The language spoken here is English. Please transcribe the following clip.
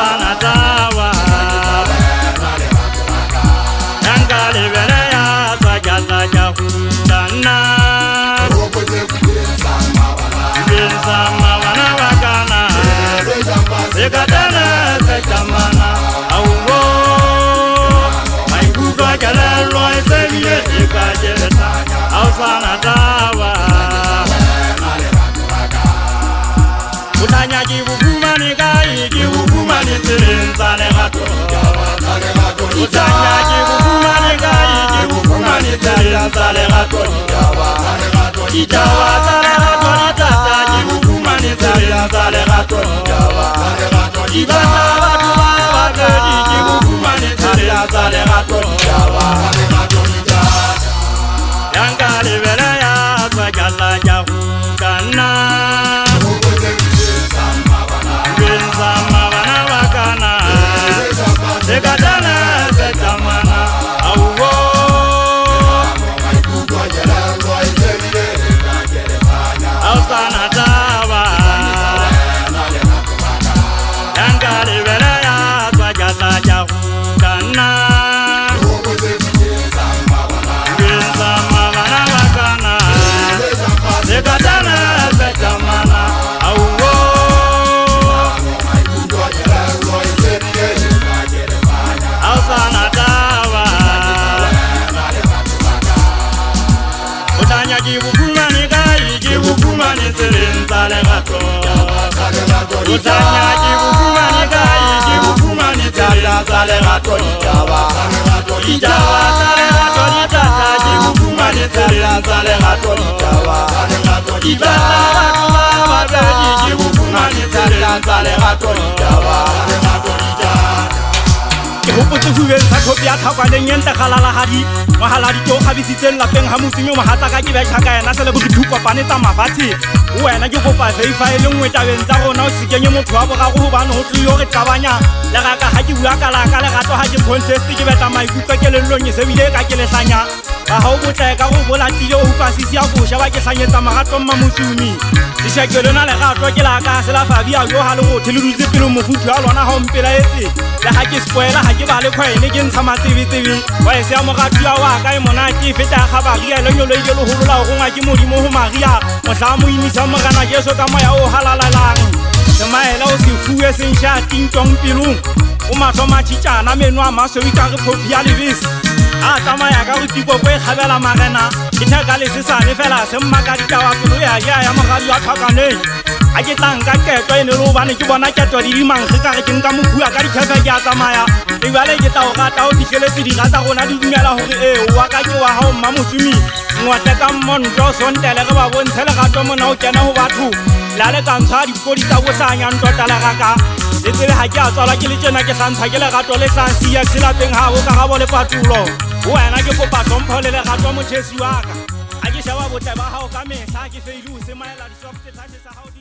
sana tawa Yankali bere ya Saja hutana Binsama wana wakana Sekatana sekamana Auwo Maikuka kelelo Eseviye ikajeleta Ausana tawa Utanya jibukuma ni kai Jibukuma ni sirinza negato Utanya jibukuma ni kai Jibukuma ni sirinza negato Ijawa talegato Itata jibukuma ni sirinza negato Ibata watu wabedi Jibukuma ni sirinza negato Yankali bere ya Sajala jahukana Binsama wana wakana Sekatana sekamana Auwo Ausana tawa Yankali bere ya Sajala jahukana Binsama wana wakana Sekatana sekamana Auwo Ausana tawa Utanya jibukuma ni kai Jibukuma ni sirinza legato Utanya jibukuma ni kai Jibukuma ni sirinza legato Ijawa talegato Itata jibukuma ni sirinza legato Ibata watu wabedi Jibukuma ni sirinza legato Hopotse huweng sa thopi ya thakwaneng yenta galala hadi mahaladi to khabisitseng lapeng ha motsimi mahatsa ka ke betjha ka yena se le bothupa tsa mafatshe wena ke kopa verify le nngwe tabeng tsa rona o se kenye motho wa bogago hobane ho tlile re tabanya le raka ha ke bua ka lerato ha ke contest ke betla maikutlo kelellong e se bile ka ke lehlanya ba ha o botla ka go bolatile o fasisi ya go shaba ke hlanyetsa magato mma motsumi dishakelo na lerato ke la ka se la fabia yo ha le go thelurutse pele mofuthu ya lona ha o mpela etse le ha ke spoiler ha ke ba le khwaene ke ntsha matsebetsebe wa se ya mogatuwa wa ka e monate feta ga ba ria le nyolo ile lo holola go ngwa ke modimo ho maria mohla mo imisa mogana Jesu ka moya o halalalang semaela o se fuwe seng sha tintong pilung o mathoma tshitjana menwa maswe ka re phopia lebese a tsamaya ka go tiko go e khabela magena ke thaka le sesane fela se mmaka ditawa pelo ya mogadi wa tlhakaneng a ke tlang ka keto ene lo bane ke bona keto di dimang se ka re ke nka mokhuwa ka dikhefe ke a tsamaya e bale ke tla o gata o dihleletse di gata gona di dumela hore wa ka ke wa hao mma motsumi ngwate ka mmonto sontele re ba bontshe legato mona o kena ho batho la le ka ntsha dipodi tsa bosanya ntota la raka le tsebe ha ke a tswala ke le tjena ke hlantsa ke legato le sa siya selapeng ha o ka ga bo le patulo wena ke kopa hlompho le legato motjhesi wa ka a ke shaba botle ba hao ka mehla ke feile o se maela di soft touch tsa hao di